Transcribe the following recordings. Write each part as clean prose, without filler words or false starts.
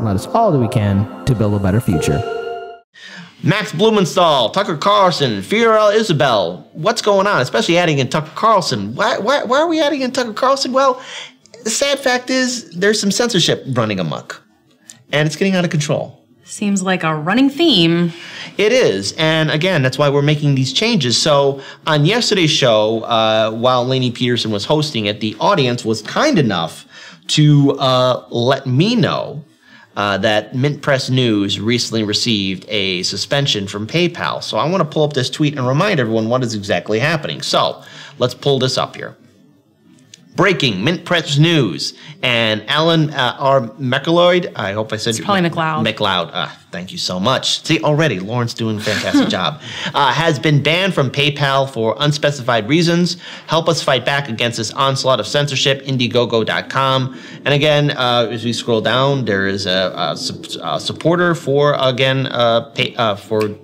and let us all do we can to build a better future. Max Blumenthal, Tucker Carlson, Fiorella Isabel. What's going on? Especially adding in Tucker Carlson. Why are we adding in Tucker Carlson? Well, the sad fact is there's some censorship running amok, and it's getting out of control. Seems like a running theme. It is, and again, that's why we're making these changes. So on yesterday's show, while Lainey Peterson was hosting it, the audience was kind enough to let me know that Mint Press News recently received a suspension from PayPal. So I want to pull up this tweet and remind everyone what is exactly happening. So let's pull this up here. Breaking Mint Press News, and Alan R. McLeod, I hope I said it's probably McLeod. McLeod, thank you so much. See, already, Lauren's doing a fantastic job. Has been banned from PayPal for unspecified reasons. Help us fight back against this onslaught of censorship, Indiegogo.com. And again, as we scroll down, there is a supporter for, again, for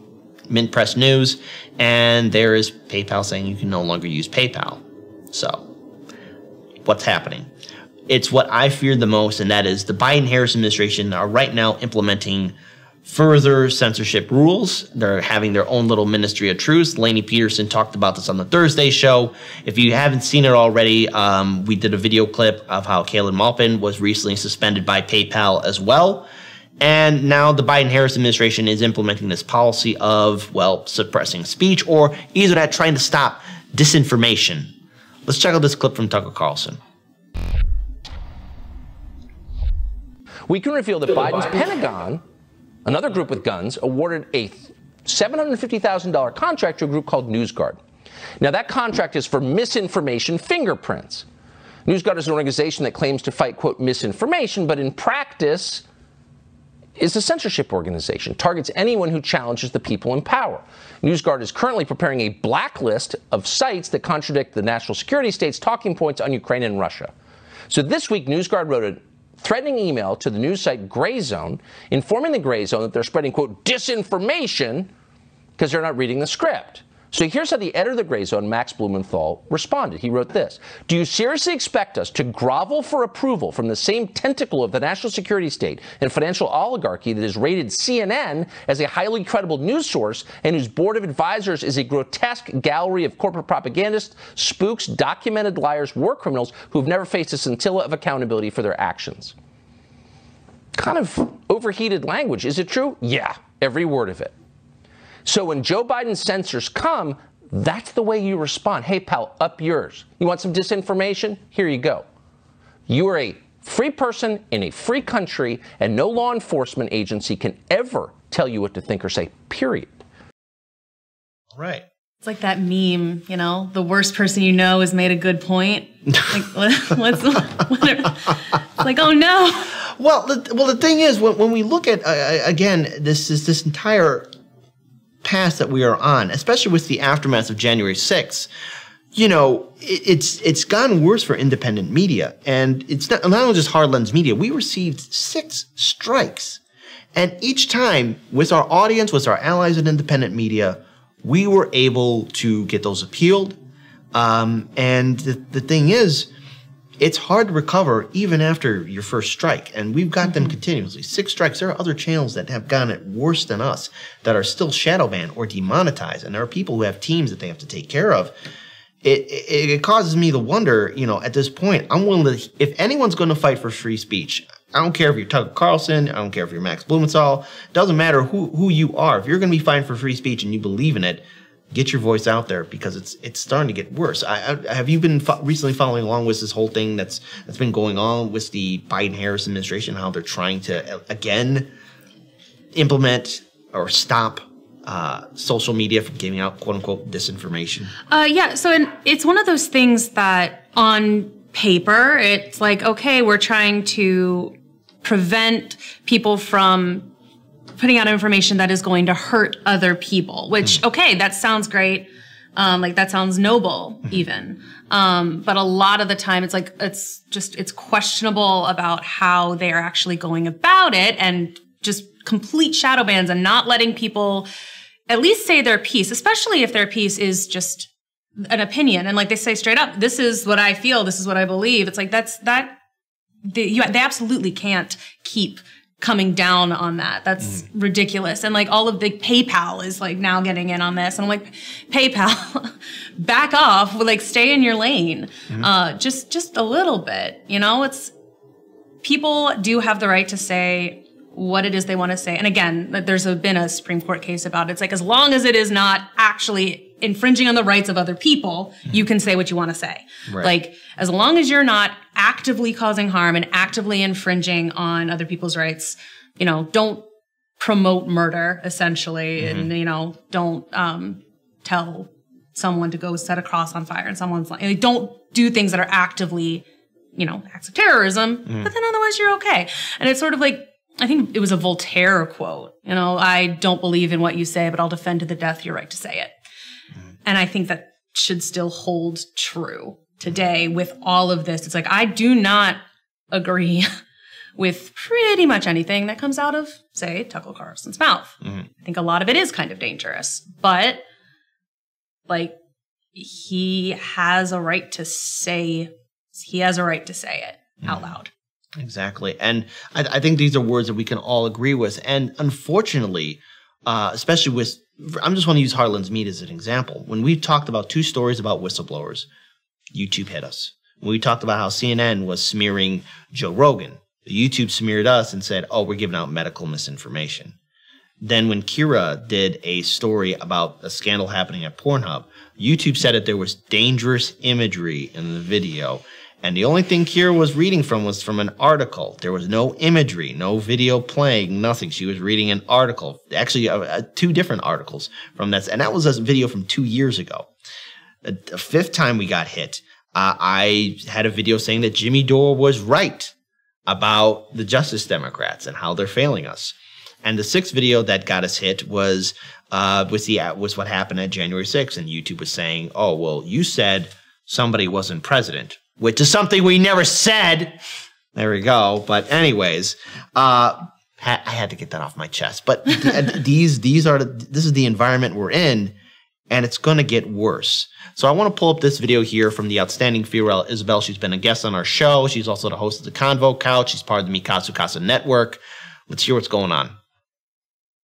Mint Press News, and there is PayPal saying you can no longer use PayPal. So what's happening? It's what I fear the most, and that is the Biden-Harris administration are right now implementing further censorship rules. They're having their own little ministry of truth. Lainey Peterson talked about this on the Thursday show. If you haven't seen it already, we did a video clip of how Caleb Maupin was recently suspended by PayPal as well. And now the Biden-Harris administration is implementing this policy of, well, suppressing speech, or either that trying to stop disinformation. Let's check out this clip from Tucker Carlson. We can reveal that Biden's Pentagon, another group with guns, awarded a $750,000 contract to a group called NewsGuard. Now, that contract is for misinformation fingerprints. NewsGuard is an organization that claims to fight, quote, misinformation, but in practice is a censorship organization, targets anyone who challenges the people in power. NewsGuard is currently preparing a blacklist of sites that contradict the national security state's talking points on Ukraine and Russia. So this week, NewsGuard wrote a threatening email to the news site Gray Zone, informing the Gray Zone that they're spreading, quote, disinformation because they're not reading the script. So here's how the editor of the Gray Zone, Max Blumenthal, responded. He wrote this: "Do you seriously expect us to grovel for approval from the same tentacle of the national security state and financial oligarchy that has rated CNN as a highly credible news source and whose board of advisors is a grotesque gallery of corporate propagandists, spooks, documented liars, war criminals who've never faced a scintilla of accountability for their actions?" Kind of overheated language. Is it true? Yeah, every word of it. So when Joe Biden's censors come, that's the way you respond. Hey, pal, up yours. You want some disinformation? Here you go. You are a free person in a free country, and no law enforcement agency can ever tell you what to think or say, period. Right. It's like that meme, you know, the worst person you know has made a good point. Like, it's like, oh no. Well, the thing is, when we look at, again, this entire path that we are on, especially with the aftermath of January 6th, you know, it's gotten worse for independent media. And it's not only just hard lens media. We received 6 strikes. And each time, with our audience, with our allies in independent media, we were able to get those appealed. And the thing is, it's hard to recover even after your first strike. And we've got them continuously. 6 strikes. There are other channels that have gotten it worse than us that are still shadow banned or demonetized. And there are people who have teams that they have to take care of. It causes me to wonder, you know, at this point, I'm willing to, if anyone's going to fight for free speech, I don't care if you're Tucker Carlson, I don't care if you're Max Blumenthal, it doesn't matter who you are. If you're going to be fighting for free speech and you believe in it, get your voice out there, because it's starting to get worse. Have you been recently following along with this whole thing that's been going on with the Biden-Harris administration, how they're trying to, again, implement or stop social media from giving out quote-unquote disinformation? Yeah, so it's one of those things that on paper, it's like, okay, we're trying to prevent people from putting out information that is going to hurt other people, which, okay, that sounds great. Like that sounds noble even. But a lot of the time it's like, it's questionable about how they are actually going about it, and just complete shadow bans and not letting people at least say their piece, especially if their piece is just an opinion. And like they say straight up, this is what I feel, this is what I believe. It's like, they absolutely can't keep coming down on that. That's ridiculous. And like all of the PayPal is like now getting in on this. And I'm like, PayPal, back off, like stay in your lane. Just a little bit, you know, it's, people do have the right to say what it is they want to say. And again, there's been a Supreme Court case about it. It's like, as long as it is not actually infringing on the rights of other people, you can say what you want to say. Right. Like, as long as you're not actively causing harm and actively infringing on other people's rights, you know, don't promote murder, essentially, and, you know, don't tell someone to go set a cross on fire in someone's life. Like, don't do things that are actively, you know, acts of terrorism, but then otherwise you're okay. And it's sort of like, I think it was a Voltaire quote, you know, I don't believe in what you say, but I'll defend to the death your right to say it. And I think that should still hold true today with all of this. It's like, I do not agree with pretty much anything that comes out of, say, Tucker Carlson's mouth. I think a lot of it is kind of dangerous, but like, he has a right to say it out loud. Exactly. And I think these are words that we can all agree with. And unfortunately, especially with, I'm just want to use Harlan's Meat as an example. When we talked about 2 stories about whistleblowers, YouTube hit us. When we talked about how CNN was smearing Joe Rogan, YouTube smeared us and said, oh, we're giving out medical misinformation. Then when Kira did a story about a scandal happening at Pornhub, YouTube said that there was dangerous imagery in the video. And the only thing Kira was reading from was from an article. There was no imagery, no video playing, nothing. She was reading an article, actually 2 different articles from that. And that was a video from 2 years ago. The 5th time we got hit, I had a video saying that Jimmy Dore was right about the Justice Democrats and how they're failing us. And the 6th video that got us hit was what happened at January 6th. And YouTube was saying, oh, well, you said somebody wasn't president, which is something we never said. There we go. But anyways, I had to get that off my chest. But this is the environment we're in, and it's going to get worse. So I want to pull up this video here from the outstanding Fiorella Isabel. She's been a guest on our show. She's also the host of the Convo Couch. She's part of the Mikatsu Casa Network. Let's hear what's going on.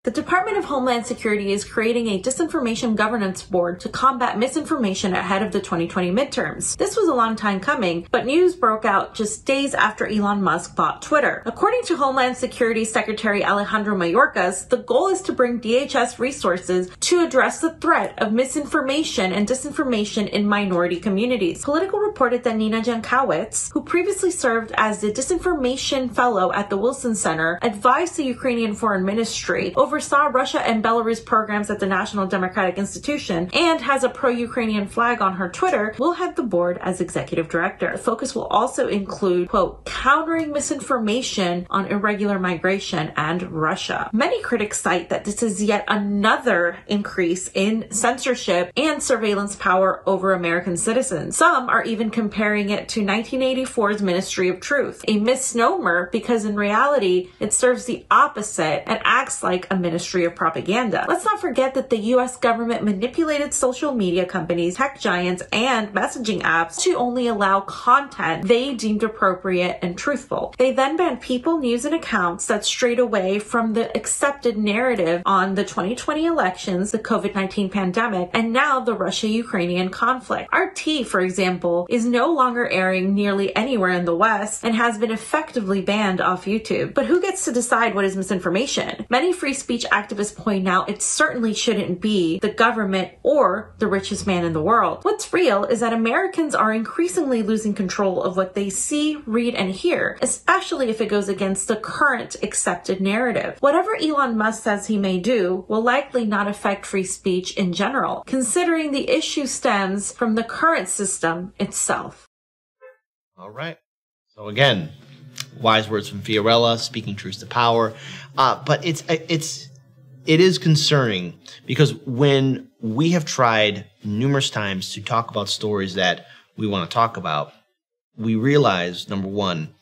The Department of Homeland Security is creating a disinformation governance board to combat misinformation ahead of the 2020 midterms. This was a long time coming, but news broke out just days after Elon Musk bought Twitter. According to Homeland Security Secretary Alejandro Mayorkas, the goal is to bring DHS resources to address the threat of misinformation and disinformation in minority communities. Politico reported that Nina Jankowicz, who previously served as the disinformation fellow at the Wilson Center, advised the Ukrainian Foreign Ministry, oversaw Russia and Belarus programs at the National Democratic Institution, and has a pro-Ukrainian flag on her Twitter, will head the board as executive director. The focus will also include, quote, countering misinformation on irregular migration and Russia. Many critics cite that this is yet another increase in censorship and surveillance power over American citizens. Some are even comparing it to 1984's Ministry of Truth, a misnomer because in reality it serves the opposite and acts like a ministry of propaganda. Let's not forget that the US government manipulated social media companies, tech giants, and messaging apps to only allow content they deemed appropriate and truthful. They then banned people, news, and accounts that strayed away from the accepted narrative on the 2020 elections, the COVID-19 pandemic, and now the Russia-Ukrainian conflict. RT, for example, is no longer airing nearly anywhere in the West and has been effectively banned off YouTube. But who gets to decide what is misinformation? Many free speech activists point out it certainly shouldn't be the government or the richest man in the world. What's real is that Americans are increasingly losing control of what they see, read, and hear, especially if it goes against the current accepted narrative. Whatever Elon Musk says he may do will likely not affect free speech in general, considering the issue stems from the current system itself. All right. So again, wise words from Fiorella, speaking truth to power. But it is concerning because when we have tried numerous times to talk about stories that we want to talk about, we realize, number one,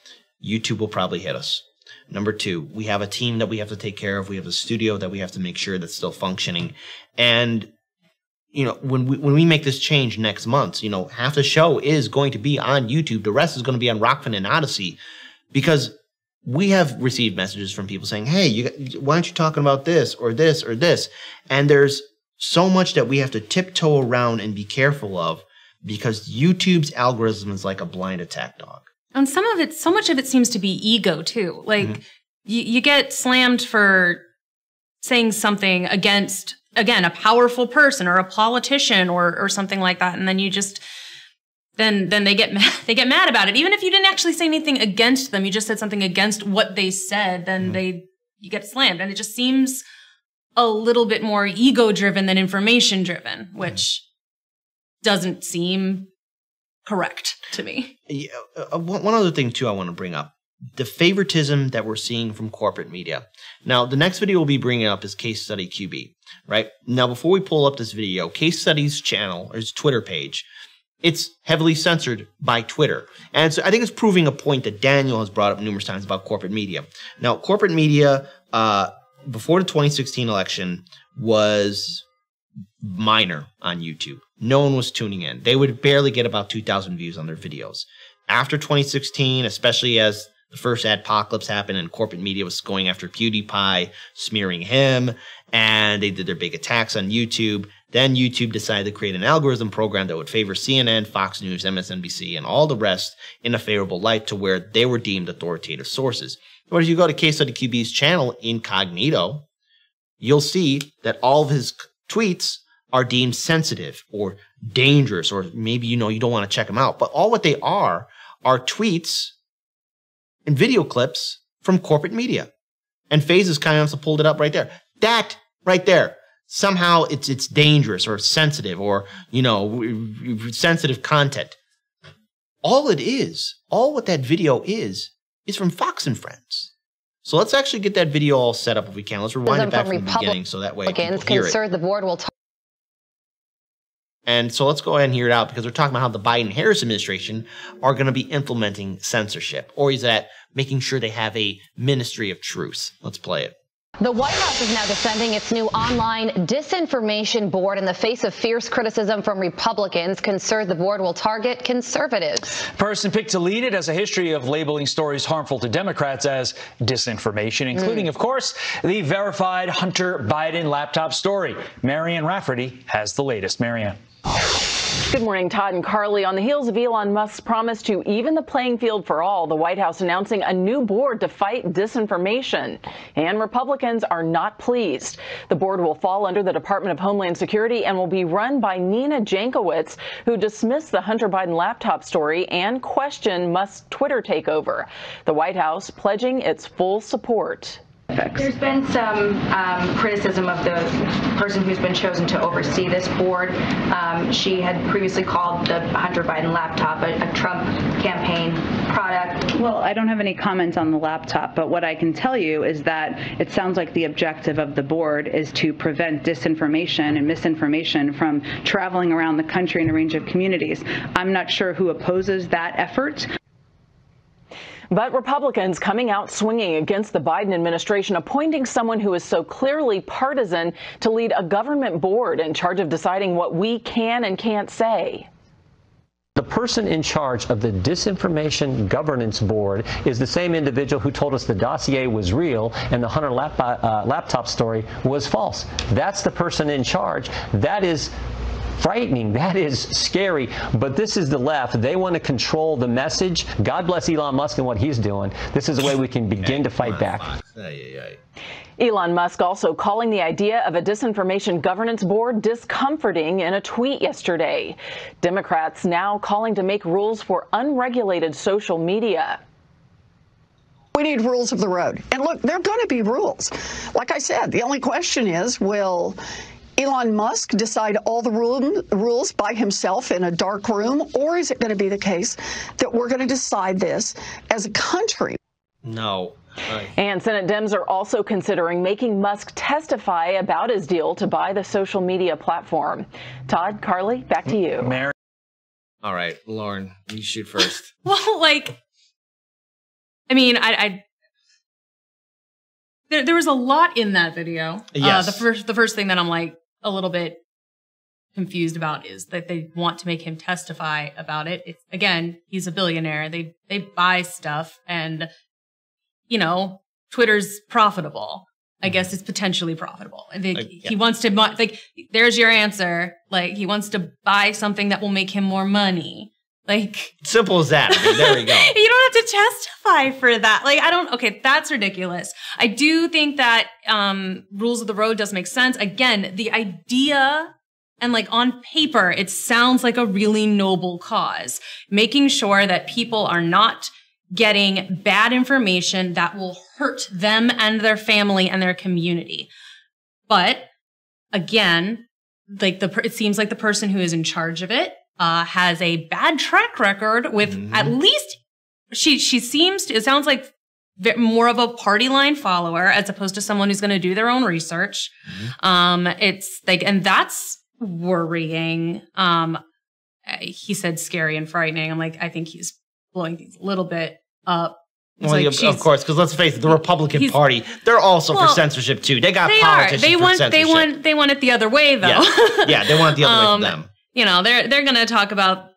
YouTube will probably hit us. Number two, we have a team that we have to take care of. We have a studio that we have to make sure that's still functioning. And, you know, when we make this change next month, you know, half the show is going to be on YouTube. The rest is going to be on Rockfin and Odyssey because we have received messages from people saying, hey, why aren't you talking about this or this or this? And there's so much that we have to tiptoe around and be careful of because YouTube's algorithm is like a blind attack dog. And so much of it seems to be ego too. Like you get slammed for saying something against, again, a powerful person or a politician or something like that. And then you just, then they get mad about it. Even if you didn't actually say anything against them, you just said something against what they said, then you get slammed. And it just seems a little bit more ego driven than information driven, which doesn't seem correct to me. Yeah, one other thing too I want to bring up. The favoritism that we're seeing from corporate media. Now, the next video we'll be bringing up is Case Study QB, right? Now, before we pull up this video, Case Study's channel, or his Twitter page, it's heavily censored by Twitter. And so I think it's proving a point that Daniel has brought up numerous times about corporate media. Now, corporate media, before the 2016 election, was minor on YouTube. No one was tuning in. They would barely get about 2,000 views on their videos. After 2016, especially as the first adpocalypse happened and corporate media was going after PewDiePie, smearing him, and they did their big attacks on YouTube. Then YouTube decided to create an algorithm program that would favor CNN, Fox News, MSNBC, and all the rest in a favorable light to where they were deemed authoritative sources. But if you go to Case Study QB's channel incognito, you'll see that all of his tweets are deemed sensitive or dangerous, or maybe you don't want to check them out. But all what they are tweets and video clips from corporate media. And FaZe has kind of pulled it up right there. That right there. Somehow it's dangerous or sensitive or, sensitive content. All what that video is from Fox and Friends. So let's actually get that video all set up if we can. Let's rewind it back from the beginning so that way people hear it. The board will And so let's go ahead and hear it out because we're talking about how the Biden-Harris administration are going to be implementing censorship. Or is that making sure they have a ministry of truth? Let's play it. The White House is now defending its new online disinformation board in the face of fierce criticism from Republicans, concerned the board will target conservatives. Person picked to lead it has a history of labeling stories harmful to Democrats as disinformation, including, of course, the verified Hunter Biden laptop story. Marianne Rafferty has the latest. Marianne. Good morning, Todd and Carly. On the heels of Elon Musk's promise to even the playing field for all, the White House announcing a new board to fight disinformation. And Republicans are not pleased. The board will fall under the Department of Homeland Security and will be run by Nina Jankowicz, who dismissed the Hunter Biden laptop story and questioned Musk's Twitter takeover. The White House pledging its full support. There's been some criticism of the person who's been chosen to oversee this board. She had previously called the Hunter Biden laptop a Trump campaign product. Well, I don't have any comments on the laptop, but what I can tell you is that it sounds like the objective of the board is to prevent disinformation and misinformation from traveling around the country in a range of communities. I'm not sure who opposes that effort. But Republicans coming out swinging against the Biden administration, appointing someone who is so clearly partisan to lead a government board in charge of deciding what we can and can't say. The person in charge of the Disinformation Governance Board is the same individual who told us the dossier was real and the Hunter laptop story was false. That's the person in charge. That is frightening. That is scary. But this is the left. They want to control the message. God bless Elon Musk and what he's doing. This is the way we can begin to fight back. Elon Musk also calling the idea of a disinformation governance board discomforting in a tweet yesterday. Democrats now calling to make rules for unregulated social media. We need rules of the road. And look, there are going to be rules. Like I said, the only question is, will Elon Musk decide all the rules by himself in a dark room, or is it going to be the case that we're going to decide this as a country? No. And Senate Dems are also considering making Musk testify about his deal to buy the social media platform. Todd, Carly, back to you. Mary. All right, Lauren, you shoot first. Well, there was a lot in that video. Yes. The first thing that I'm a little bit confused about is that they want to make him testify about it. It's, again, he's a billionaire. They buy stuff, and you know, Twitter's profitable. I guess it's potentially profitable. I think he wants to, like, there's your answer. Like, he wants to buy something that will make him more money. Like, simple as that. I mean, there we go. You don't have to testify for that. Like, okay, that's ridiculous. I do think that rules of the road does make sense. Again, the idea and like on paper, it sounds like a really noble cause. Making sure that people are not getting bad information that will hurt them and their family and their community. But again, like it seems like the person who is in charge of it has a bad track record with at least she seems to, it sounds like more of a party line follower as opposed to someone who's going to do their own research. It's like, and that's worrying. He said scary and frightening. I'm like, I think he's blowing things a little bit up. Well, like, of course, because let's face it, the Republican Party, they're also for censorship too. They got politicians for censorship. They want it the other way, though. Yeah, they want it the other way for them. You know, they're going to talk about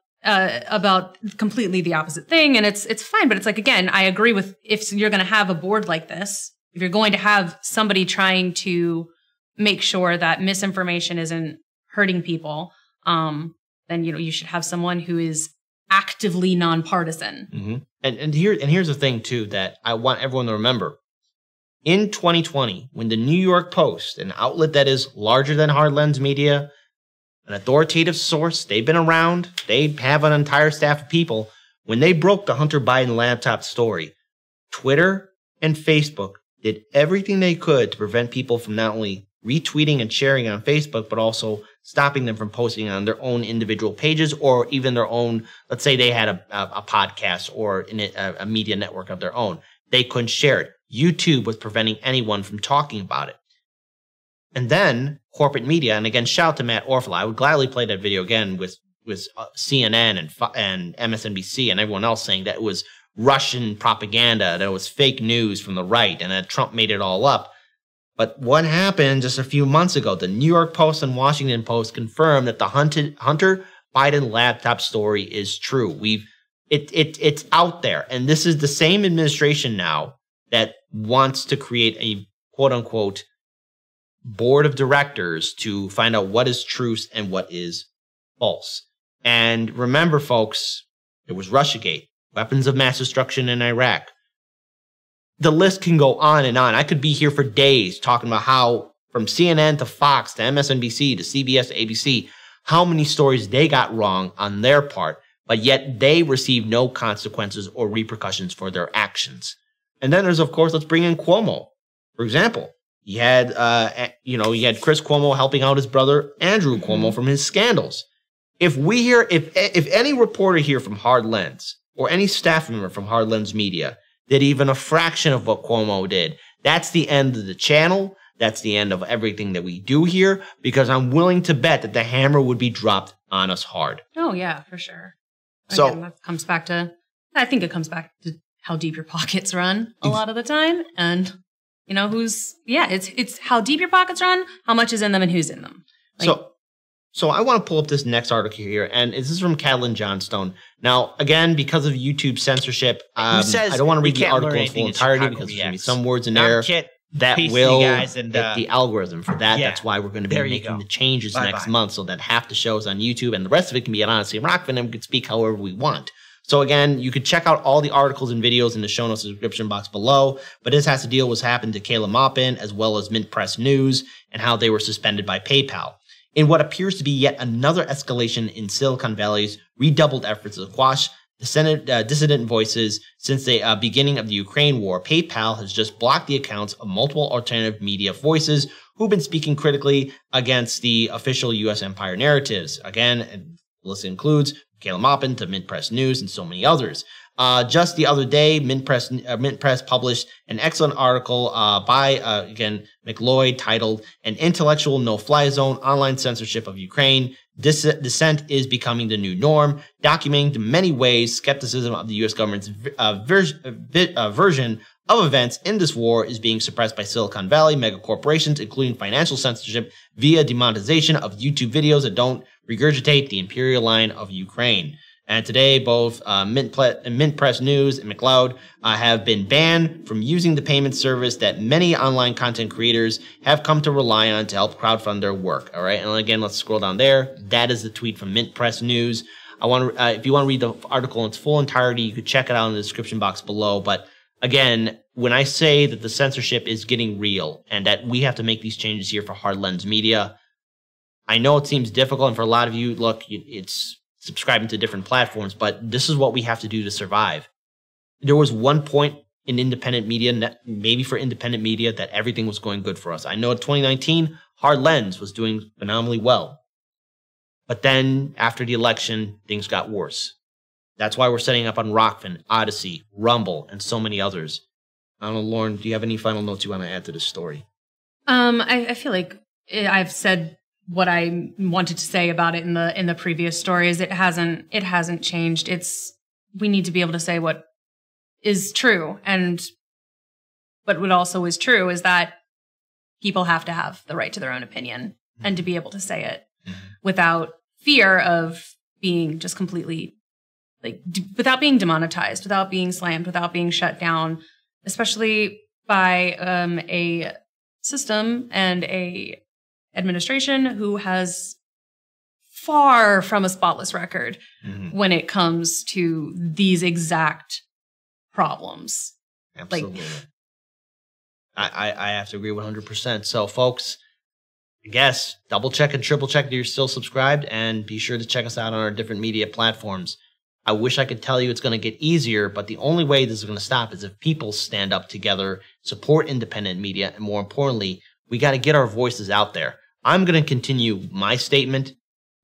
completely the opposite thing, and it's fine. But it's like, again, I agree with, if you're going to have a board like this, if you're going to have somebody trying to make sure that misinformation isn't hurting people, then, you know, you should have someone who is actively nonpartisan. And here's the thing too that I want everyone to remember. In 2020, when the New York Post, an outlet that is larger than Hard Lens Media, an authoritative source, they've been around, they have an entire staff of people, when they broke the Hunter Biden laptop story, Twitter and Facebook did everything they could to prevent people from not only retweeting and sharing on Facebook, but also stopping them from posting on their own individual pages or even their own, let's say they had a podcast or a media network of their own. They couldn't share it. YouTube was preventing anyone from talking about it. And then corporate media, and again, shout out to Matt Orfalea. I would gladly play that video again with CNN and MSNBC and everyone else saying that it was Russian propaganda, that it was fake news from the right, and that Trump made it all up. But what happened just a few months ago? The New York Post and Washington Post confirmed that the Hunter Biden laptop story is true. It's out there, and this is the same administration now that wants to create a quote unquote board of directors to find out what is truth and what is false. And remember, folks, it was Russiagate, weapons of mass destruction in Iraq. The list can go on and on. I could be here for days talking about how from CNN to Fox to MSNBC to CBS to ABC, how many stories they got wrong on their part, but yet they received no consequences or repercussions for their actions. And then there's, of course, let's bring in Cuomo. For example, you had Chris Cuomo helping out his brother Andrew Cuomo from his scandals. If any reporter here from Hard Lens or any staff member from Hard Lens Media did even a fraction of what Cuomo did, that's the end of the channel. That's the end of everything that we do here, because I'm willing to bet that the hammer would be dropped on us hard. Oh, yeah, for sure. Again, that comes back to, I think it comes back to how deep your pockets run a lot of the time. And, you know, it's how deep your pockets run, how much is in them, and who's in them. So I want to pull up this next article here, and this is from Catalin Johnstone. Now, again, because of YouTube censorship, I don't want to read the article in full entirety because there's going to be some words in there that will hit the algorithm for that. That's why we're going to be making the changes next month, so that half the show is on YouTube and the rest of it can be on Honestly Rockfin, and we can speak however we want. So again, you could check out all the articles and videos in the show notes description box below, but this has to deal with what's happened to Kayla Maupin as well as Mint Press News and how they were suspended by PayPal. In what appears to be yet another escalation in Silicon Valley's redoubled efforts to quash dissident voices since the beginning of the Ukraine war, PayPal has just blocked the accounts of multiple alternative media voices who've been speaking critically against the official U.S. empire narratives. Again, the list includes Kayla Maupin to Mint Press News and so many others. Just the other day, Mint Press published an excellent article by McLeod titled "An Intellectual No-Fly Zone: Online Censorship of Ukraine. Dissent is Becoming the New Norm," documenting the many ways skepticism of the U.S. government's version of events in this war is being suppressed by Silicon Valley megacorporations, including financial censorship via demonetization of YouTube videos that don't regurgitate the imperial line of Ukraine. And today, both Mint Press News and McLeod have been banned from using the payment service that many online content creators have come to rely on to help crowdfund their work. All right, and again, let's scroll down there. That is the tweet from Mint Press News. If you want to read the article in its full entirety, you could check it out in the description box below. But again, when I say that the censorship is getting real and that we have to make these changes here for Hard Lens Media, I know it seems difficult, and for a lot of you, look, it's subscribing to different platforms, but this is what we have to do to survive. There was one point in independent media, maybe for independent media, that everything was going good for us. I know in 2019, Hard Lens was doing phenomenally well. But then, after the election, things got worse. That's why we're setting up on Rockfin, Odyssey, Rumble, and so many others. I don't know, Lauren, do you have any final notes you want to add to this story? I feel like I've said what I wanted to say about it in the previous stories. It hasn't changed. We need to be able to say what is true, but what also is true is that people have to have the right to their own opinion and to be able to say it without fear of being just completely, without being demonetized, without being slammed, without being shut down, especially by a system and a administration who has far from a spotless record when it comes to these exact problems. Absolutely. I have to agree 100%. So, folks, I guess double check and triple check that you're still subscribed, and be sure to check us out on our different media platforms. I wish I could tell you it's going to get easier, but the only way this is going to stop is if people stand up together, support independent media, and more importantly, we got to get our voices out there. I'm going to continue my statement,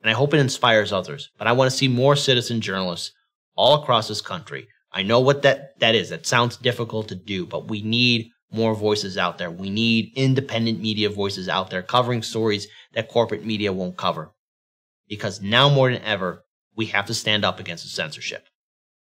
and I hope it inspires others, but I want to see more citizen journalists all across this country. I know what that is. That sounds difficult to do, but we need more voices out there. We need independent media voices out there covering stories that corporate media won't cover. Because now more than ever, we have to stand up against the censorship.